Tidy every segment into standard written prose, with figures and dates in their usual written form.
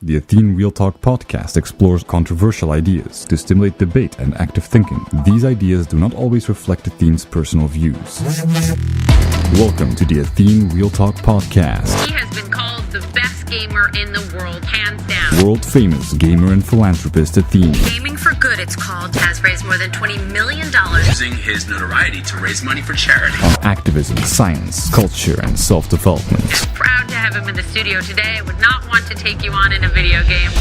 The Athene Real Talk Podcast explores controversial ideas to stimulate debate and active thinking. These ideas do not always reflect Athene's personal views. Welcome to the Athene Real Talk Podcast. He has been called the best gamer in the world, hands down. World-famous gamer and philanthropist Athene. Gaming for Good, it's called, has raised more than $20 million. Using his notoriety to raise money for charity. On activism, science, culture, and self-development. Proud to have him in the studio today. I would not want to take you on in a video game.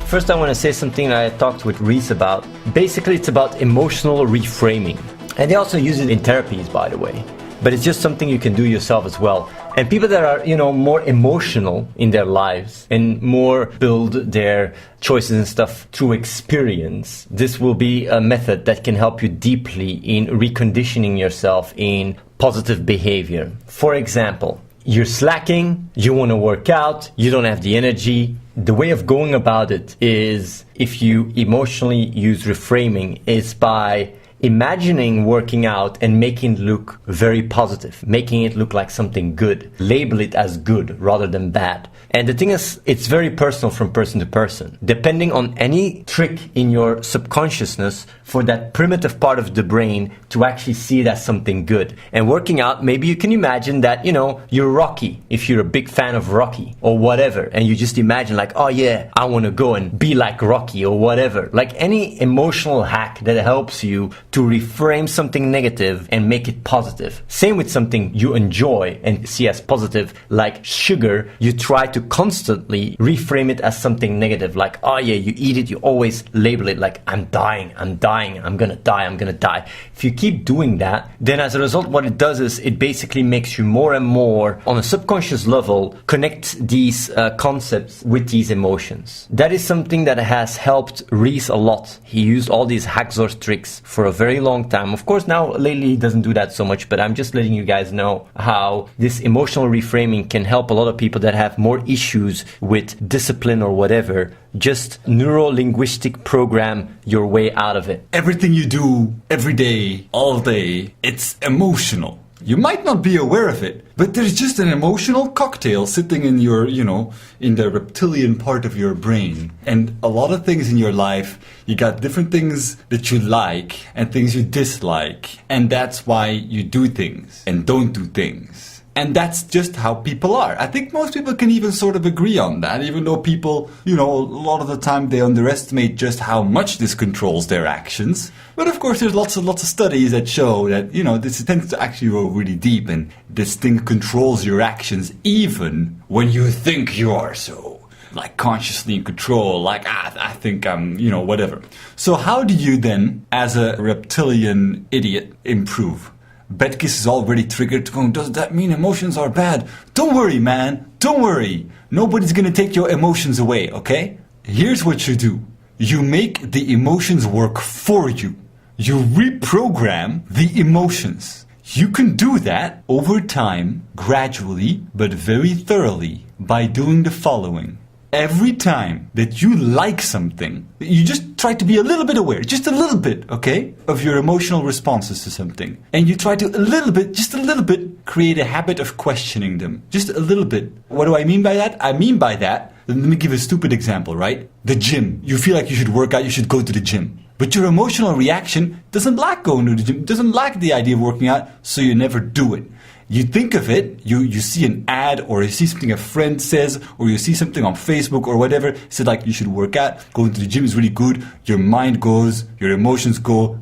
First, I want to say something that I talked with Reese about. Basically, it's about emotional reframing. And they also use it in therapies, by the way. But it's just something you can do yourself as well. And people that are, more emotional in their lives and more build their choices and stuff through experience, this will be a method that can help you deeply in reconditioning yourself in positive behavior. For example, you're slacking, you want to work out, you don't have the energy. The way of going about it is, if you emotionally use reframing, is by imagining working out and making it look very positive, making it look like something good. Label it as good rather than bad. And the thing is, it's very personal from person to person. Depending on any trick in your subconsciousness for that primitive part of the brain to actually see it as something good. And working out, maybe you can imagine that, you're Rocky, if you're a big fan of Rocky or whatever. And you just imagine like, oh yeah, I want to go and be like Rocky or whatever. Like any emotional hack that helps you to reframe something negative and make it positive. Same with something you enjoy and see as positive, like sugar. You try to constantly reframe it as something negative, like, oh yeah, you eat it, you always label it like, I'm dying, I'm gonna die. If you keep doing that, then as a result, what it does is it basically makes you more and more, on a subconscious level, connect these concepts with these emotions. That is something that has helped Reese a lot. He used all these Haxor's tricks for a very long time. Of course, now lately he doesn't do that so much, but I'm just letting you guys know how this emotional reframing can help a lot of people that have more issues with discipline or whatever. Just neuro-linguistic program your way out of it. Everything you do every day, all day, it's emotional. You might not be aware of it, but there's just an emotional cocktail sitting in your, in the reptilian part of your brain. And a lot of things in your life, you got different things that you like and things you dislike. And that's why you do things and don't do things. And that's just how people are. I think most people can even sort of agree on that, even though people, a lot of the time they underestimate just how much this controls their actions. But of course, there's lots of studies that show that, this tends to actually go really deep, and this thing controls your actions even when you think you are so. Like consciously in control, like, I think I'm, whatever. So how do you then, as a reptilian idiot, improve? Betkis is already triggered, going, does that mean emotions are bad? Don't worry, man. Don't worry. Nobody's going to take your emotions away, okay? Here's what you do. You make the emotions work for you. You reprogram the emotions. You can do that over time, gradually, but very thoroughly, by doing the following. Every time that you like something, you just try to be a little bit aware, just a little bit, okay, of your emotional responses to something. And you try to just a little bit, create a habit of questioning them. Just a little bit. What do I mean by that? I mean by that, let me give a stupid example, right? The gym. You feel like you should work out, you should go to the gym. But your emotional reaction doesn't like going to the gym, doesn't like the idea of working out, so you never do it. You think of it, you see an ad, or you see something a friend says, or you see something on Facebook or whatever, said like you should work out, going to the gym is really good, your mind goes, your emotions go,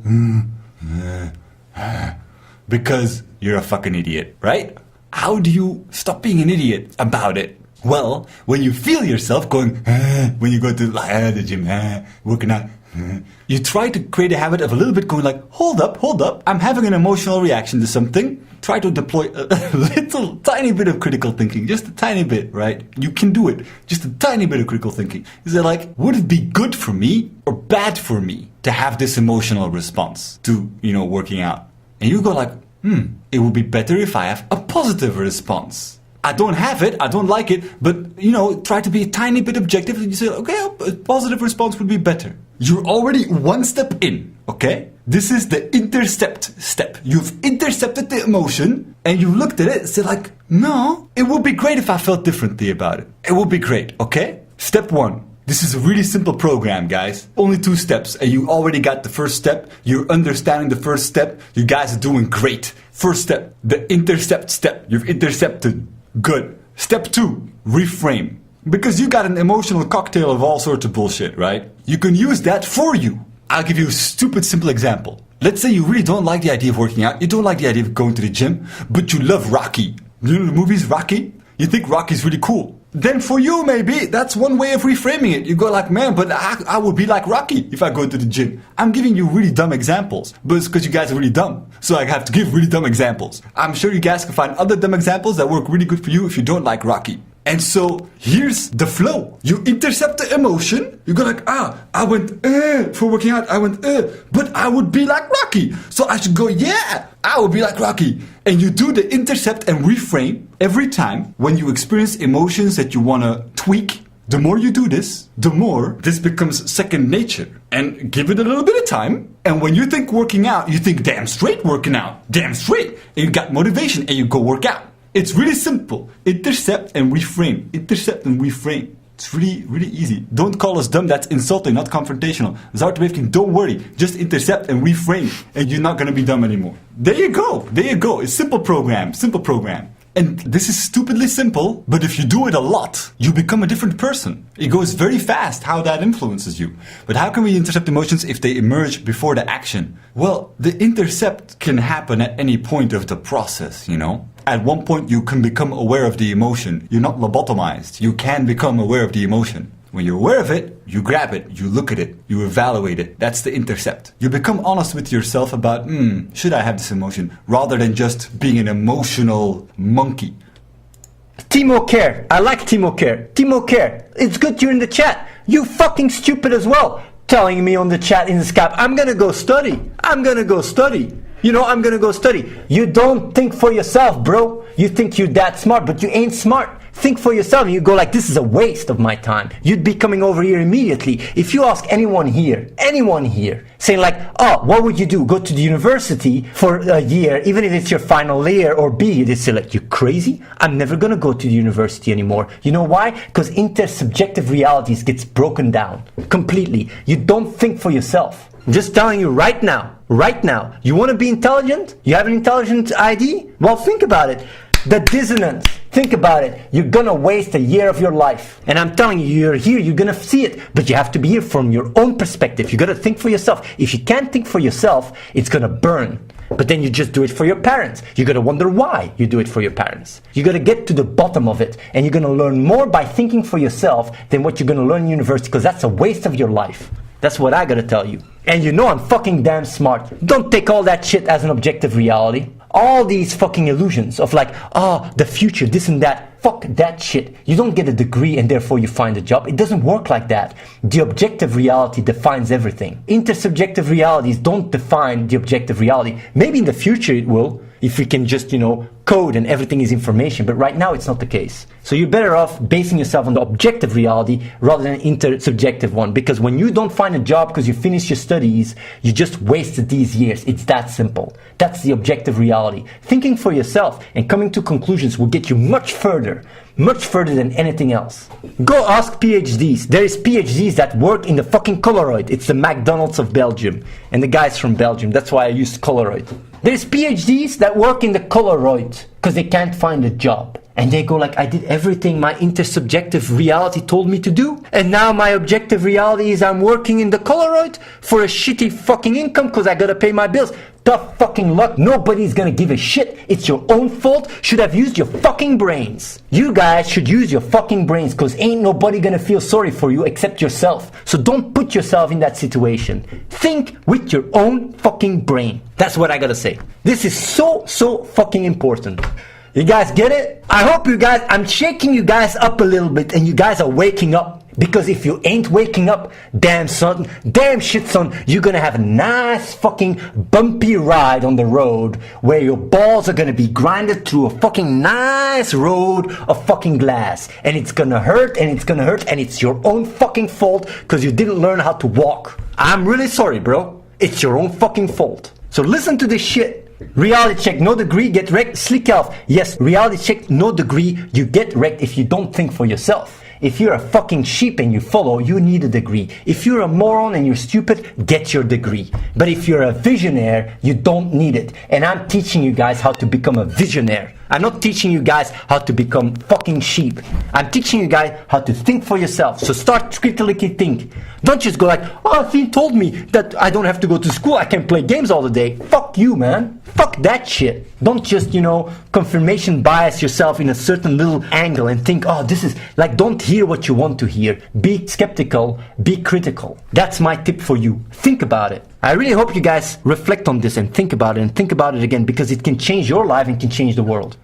because you're a fucking idiot, right? How do you stop being an idiot about it? Well, when you feel yourself going, when you go to the gym, working out, you try to create a habit of a little bit going like, hold up, I'm having an emotional reaction to something. Try to deploy a little tiny bit of critical thinking, just a tiny bit, right? You can do it, just a tiny bit of critical thinking. Is it like, would it be good for me or bad for me to have this emotional response to, working out? And you go like, it would be better if I have a positive response. I don't have it, I don't like it, but, try to be a tiny bit objective and you say, okay, a positive response would be better. You're already one step in. okay? This is the intercept step. You've intercepted the emotion and you looked at it and said like, no, it would be great if I felt differently about it. It would be great, okay? Step 1. This is a really simple program, guys. Only 2 steps, and you already got the first step. You're understanding the first step. You guys are doing great. First step, the intercept step. You've intercepted. Good. Step 2, reframe. Because you got an emotional cocktail of all sorts of bullshit, right? You can use that for you. I'll give you a stupid simple example. Let's say you really don't like the idea of working out. You don't like the idea of going to the gym, but you love Rocky. You know the movies Rocky? You think Rocky's really cool. Then for you, maybe, that's one way of reframing it. You go like, man, but I would be like Rocky if I go to the gym. I'm giving you really dumb examples, but it's because you guys are really dumb. So I have to give really dumb examples. I'm sure you guys can find other dumb examples that work really good for you if you don't like Rocky. And so here's the flow. You intercept the emotion. You go like, I went, for working out, I went, but I would be like Rocky. So I should go, yeah, I would be like Rocky. And you do the intercept and reframe every time when you experience emotions that you want to tweak. The more you do this, the more this becomes second nature. And give it a little bit of time. And when you think working out, you think damn straight working out. Damn straight. And you got motivation and you go work out. It's really simple. Intercept and reframe. Intercept and reframe. It's really, really easy. Don't call us dumb. That's insulting, not confrontational. Zartwevkin, don't worry. Just intercept and reframe. And you're not going to be dumb anymore. There you go. There you go. It's simple program. Simple program. And this is stupidly simple, but if you do it a lot, you become a different person. It goes very fast how that influences you. But how can we intercept emotions if they emerge before the action? Well, the intercept can happen at any point of the process, you know? At one point you can become aware of the emotion. You're not lobotomized. You can become aware of the emotion. When you're aware of it, you grab it, you look at it, you evaluate it. That's the intercept. You become honest with yourself about, should I have this emotion? Rather than just being an emotional monkey. Timo Care. I like Timo Care. Timo Care. It's good you're in the chat. You fucking stupid as well. Telling me on the chat in the Skype, I'm gonna go study. I'm gonna go study. You know, I'm gonna go study. You don't think for yourself, bro. You think you're that smart, but you ain't smart. Think for yourself and you go like, this is a waste of my time. You'd be coming over here immediately. If you ask anyone here, saying like, oh, what would you do? Go to the university for a year, even if it's your final year or B, they say like, you crazy? I'm never gonna go to the university anymore. You know why? Because intersubjective realities gets broken down completely. You don't think for yourself. I'm just telling you right now, you want to be intelligent? You have an intelligent ID? Well, think about it. The dissonance. Think about it. You're gonna waste a year of your life. And I'm telling you, you're here, you're gonna see it. But you have to be here from your own perspective. You gotta think for yourself. If you can't think for yourself, it's gonna burn. But then you just do it for your parents. You're gonna wonder why you do it for your parents. You gotta get to the bottom of it. And you're gonna learn more by thinking for yourself than what you're gonna learn in university, because that's a waste of your life. That's what I gotta tell you. And you know I'm fucking damn smart. Don't take all that shit as an objective reality. All these fucking illusions of like, the future, this and that. Fuck that shit. You don't get a degree and therefore you find a job. It doesn't work like that. The objective reality defines everything. Intersubjective realities don't define the objective reality. Maybe in the future it will, if we can just, code and everything is information. But right now it's not the case. So you're better off basing yourself on the objective reality rather than intersubjective one. Because when you don't find a job because you finished your studies, you just wasted these years. It's that simple. That's the objective reality. Thinking for yourself and coming to conclusions will get you much further than anything else. Go ask PhDs. There is PhDs that work in the fucking Coloroid. It's the McDonald's of Belgium. And the guy's from Belgium. That's why I used Coloroid. There's PhDs that work in the Coloroid because they can't find a job. And they go like, I did everything my intersubjective reality told me to do. And now my objective reality is I'm working in the Coloroid for a shitty fucking income because I gotta pay my bills. Tough fucking luck. Nobody's gonna give a shit. It's your own fault. Should have used your fucking brains. You guys should use your fucking brains because ain't nobody gonna feel sorry for you except yourself. So don't put yourself in that situation. Think with your own fucking brain. That's what I gotta say. This is so fucking important. You guys get it? I hope you guys, I'm shaking you guys up a little bit and you guys are waking up. Because if you ain't waking up, damn shit son, you're gonna have a nice fucking bumpy ride on the road where your balls are gonna be grinded through a fucking nice road of fucking glass. And it's gonna hurt and it's your own fucking fault because you didn't learn how to walk. I'm really sorry, bro. It's your own fucking fault. So listen to this shit. Reality check, no degree, get wrecked. Slick elf. Yes, reality check, no degree, you get wrecked if you don't think for yourself. If you're a fucking sheep and you follow, you need a degree. If you're a moron and you're stupid, get your degree. But if you're a visionaire, you don't need it. And I'm teaching you guys how to become a visionaire. I'm not teaching you guys how to become fucking sheep. I'm teaching you guys how to think for yourself. So start critically think. Don't just go like, oh, Athene told me that I don't have to go to school. I can play games all the day. Fuck you, man. Fuck that shit. Don't just, confirmation bias yourself in a certain little angle and think, oh, this is like, don't hear what you want to hear. Be skeptical, be critical. That's my tip for you. Think about it. I really hope you guys reflect on this and think about it again, because it can change your life and can change the world.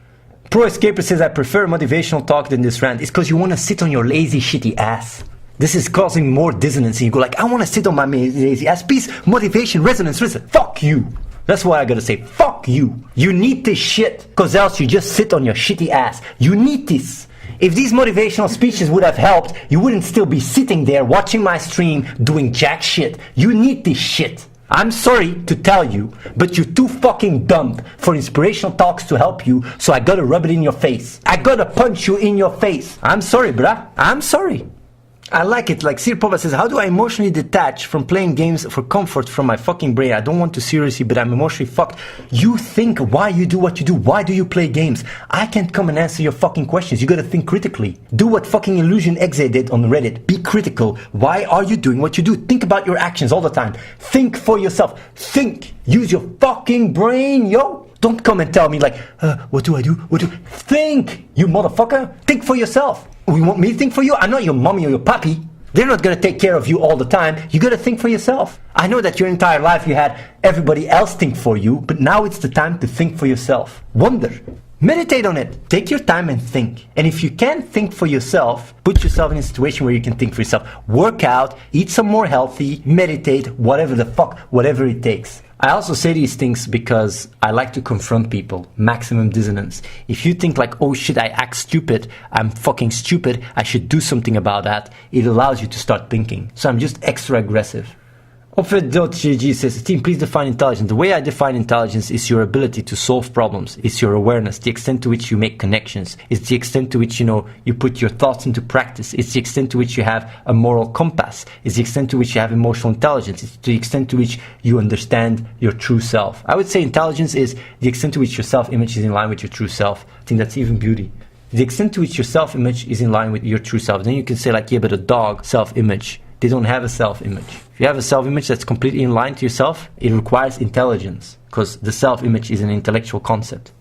Pro Escaper says, I prefer motivational talk than this rant. It's because you want to sit on your lazy, shitty ass. This is causing more dissonance. And you go like, I want to sit on my lazy ass. Peace, motivation, resonance. Fuck you. That's what I gotta say. Fuck you. You need this shit, because else you just sit on your shitty ass. You need this. If these motivational speeches would have helped, you wouldn't still be sitting there watching my stream doing jack shit. You need this shit. I'm sorry to tell you, but you're too fucking dumb for inspirational talks to help you, so I gotta rub it in your face. I gotta punch you in your face. I'm sorry, bruh. I'm sorry. I like it. Like Sir Papa says, how do I emotionally detach from playing games for comfort from my fucking brain? I don't want to seriously, but I'm emotionally fucked. You think why you do what you do. Why do you play games? I can't come and answer your fucking questions. You gotta think critically. Do what fucking Illusion Exe did on Reddit. Be critical. Why are you doing what you do? Think about your actions all the time. Think for yourself. Think. Use your fucking brain, yo. Don't come and tell me like, what do I do? Think, you motherfucker. Think for yourself. You want me to think for you? I'm not your mommy or your papi. They're not going to take care of you all the time. You got to think for yourself. I know that your entire life you had everybody else think for you, but now it's the time to think for yourself. Wonder. Meditate on it. Take your time and think. And if you can't think for yourself, put yourself in a situation where you can think for yourself. Work out, eat some more healthy, meditate, whatever it takes. I also say these things because I like to confront people. Maximum dissonance. If you think like, oh shit, I act stupid, I'm fucking stupid, I should do something about that, it allows you to start thinking. So I'm just extra aggressive. Opfed.gg says, Team, please define intelligence. The way I define intelligence is your ability to solve problems. It's your awareness, the extent to which you make connections. It's the extent to which, you put your thoughts into practice. It's the extent to which you have a moral compass. It's the extent to which you have emotional intelligence. It's the extent to which you understand your true self. I would say intelligence is the extent to which your self-image is in line with your true self. I think that's even beauty. The extent to which your self-image is in line with your true self. Then you can say like, yeah, but a dog, self-image. They don't have a self-image. If you have a self-image that's completely in line to yourself, it requires intelligence, because the self-image is an intellectual concept.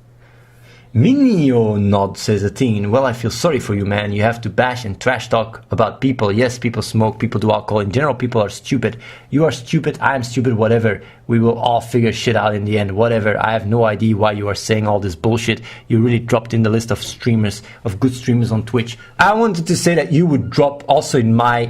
Minio Nod says, Athene, well, I feel sorry for you, man. You have to bash and trash talk about people. Yes, people smoke, people do alcohol. In general, people are stupid. You are stupid, I am stupid, whatever. We will all figure shit out in the end, whatever. I have no idea why you are saying all this bullshit. You really dropped in the list of streamers, of good streamers on Twitch. I wanted to say that you would drop also in my,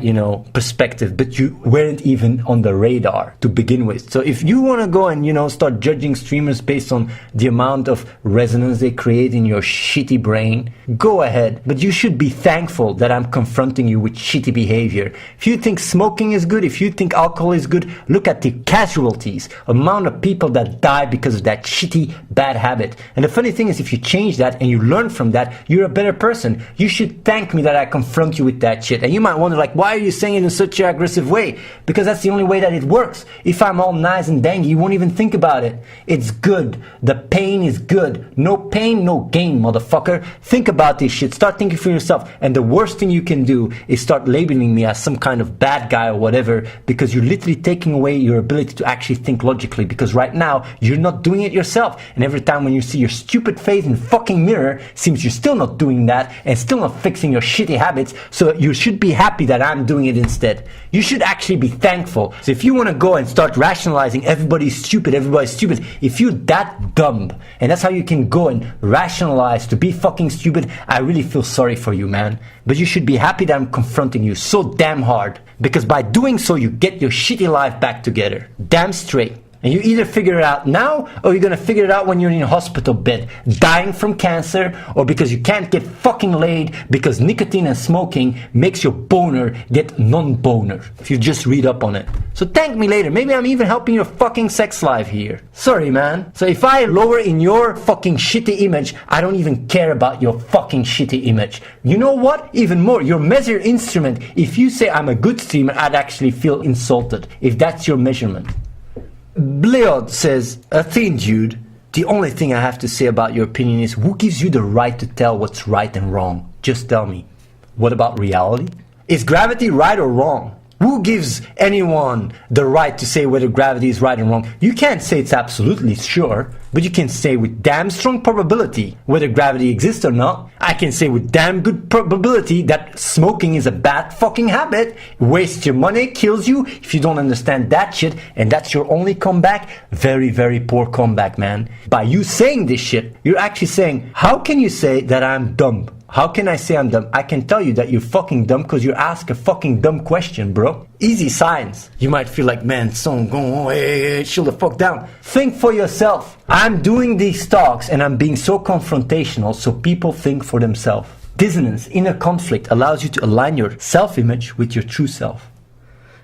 perspective, but you weren't even on the radar to begin with. So if you want to go and, start judging streamers based on the amount of resonance they create in your shitty brain, go ahead. But you should be thankful that I'm confronting you with shitty behavior. If you think smoking is good, if you think alcohol is good, look at the casualties, amount of people that die because of that shitty bad habit. And the funny thing is, if you change that and you learn from that, you're a better person. You should thank me that I confront you with that shit. And you might wonder like, why are you saying it in such an aggressive way? Because that's the only way that it works. If I'm all nice and dangy, you won't even think about it. It's good. The pain is good. No pain, no gain, motherfucker. Think about this shit. Start thinking for yourself. And the worst thing you can do is start labeling me as some kind of bad guy or whatever, because you're literally taking away your ability to actually think logically, because right now you're not doing it yourself. And every time when you see your stupid face in the fucking mirror, seems you're still not doing that and still not fixing your shitty habits. So you should be happy that I'm doing it instead. You should actually be thankful. So if you want to go and start rationalizing everybody's stupid, if you're that dumb and that's how you can go and rationalize to be fucking stupid, I really feel sorry for you, man. But you should be happy that I'm confronting you so damn hard, because by doing so you get your shitty life back together. Damn straight. And you either figure it out now, or you're gonna figure it out when you're in a hospital bed, dying from cancer, or because you can't get fucking laid because nicotine and smoking makes your boner get non-boner, if you just read up on it. So thank me later. Maybe I'm even helping your fucking sex life here. Sorry, man. So if I lower in your fucking shitty image, I don't even care about your fucking shitty image. You know what? Even more, your measure instrument. If you say I'm a good streamer, I'd actually feel insulted, if that's your measurement. Bleod says, Athene dude, the only thing I have to say about your opinion is, who gives you the right to tell what's right and wrong? Just tell me. What about reality? Is gravity right or wrong? Who gives anyone the right to say whether gravity is right and wrong? You can't say it's absolutely sure, but you can say with damn strong probability whether gravity exists or not. I can say with damn good probability that smoking is a bad fucking habit, wastes your money, kills you if you don't understand that shit, and that's your only comeback. Very, very poor comeback, man. By you saying this shit, you're actually saying, how can you say that I'm dumb? How can I say I'm dumb? I can tell you that you're fucking dumb because you ask a fucking dumb question, bro. Easy science. You might feel like, man, son, go, hey, chill the fuck down. Think for yourself. I'm doing these talks and I'm being so confrontational so people think for themselves. Dissonance, inner conflict allows you to align your self-image with your true self.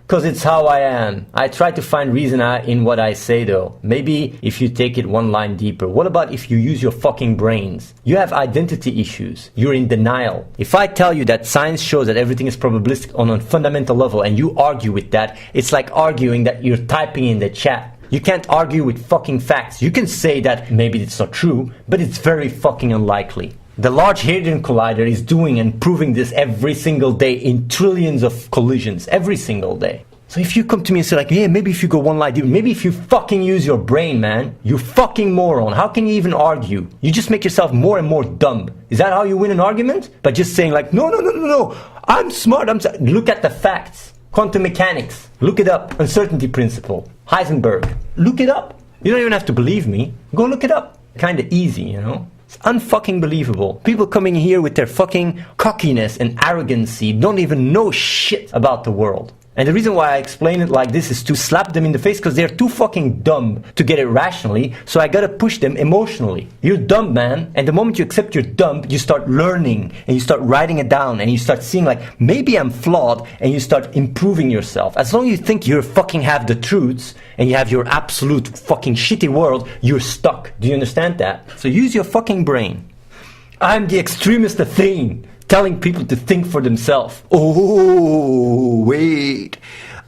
Because it's how I am. I try to find reason in what I say though. Maybe if you take it one line deeper. What about if you use your fucking brains? You have identity issues. You're in denial. If I tell you that science shows that everything is probabilistic on a fundamental level and you argue with that, it's like arguing that you're typing in the chat. You can't argue with fucking facts. You can say that maybe it's not true, but it's very fucking unlikely. The Large Hadron Collider is doing and proving this every single day in trillions of collisions, every single day. So if you come to me and say like, yeah, maybe if you go one line deeper, maybe if you fucking use your brain, man, you fucking moron. How can you even argue? You just make yourself more and more dumb. Is that how you win an argument? By just saying like, no, I'm smart, Look at the facts. Quantum mechanics, look it up. Uncertainty principle, Heisenberg, look it up. You don't even have to believe me. Go look it up. Kinda easy, you know? It's unfucking believable. People coming here with their fucking cockiness and arrogancy don't even know shit about the world. And the reason why I explain it like this is to slap them in the face because they're too fucking dumb to get it rationally, so I gotta push them emotionally. You're dumb, man. And the moment you accept you're dumb, you start learning and you start writing it down and you start seeing like, maybe I'm flawed, and you start improving yourself. As long as you think you fucking have the truths and you have your absolute fucking shitty world, you're stuck. Do you understand that? So use your fucking brain. I'm the extremist Athene, telling people to think for themselves. Oh, wait.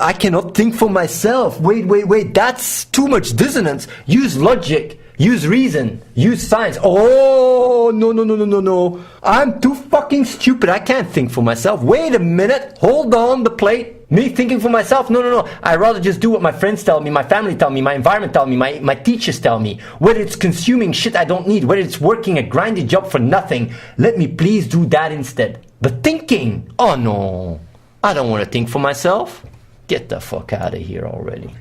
I cannot think for myself. Wait. That's too much dissonance. Use logic. Use reason. Use science. Oh, no. I'm too fucking stupid. I can't think for myself. Wait a minute. Hold on the plate. Me thinking for myself? No. I'd rather just do what my friends tell me, my family tell me, my environment tell me, my teachers tell me. Whether it's consuming shit I don't need, whether it's working a grindy job for nothing, let me please do that instead. But thinking? Oh no. I don't want to think for myself. Get the fuck out of here already.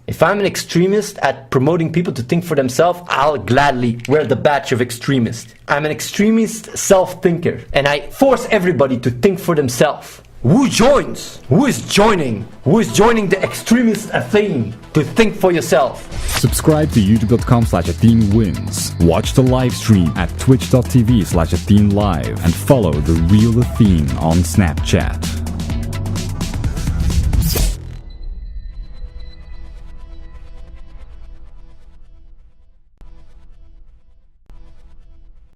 If I'm an extremist at promoting people to think for themselves, I'll gladly wear the badge of extremist. I'm an extremist self-thinker, and I force everybody to think for themselves. Who joins? Who is joining? Who is joining the extremist Athene to think for yourself? Subscribe to youtube.com/AtheneWins. Watch the live stream at twitch.tv/AtheneLive and follow the real Athene on Snapchat.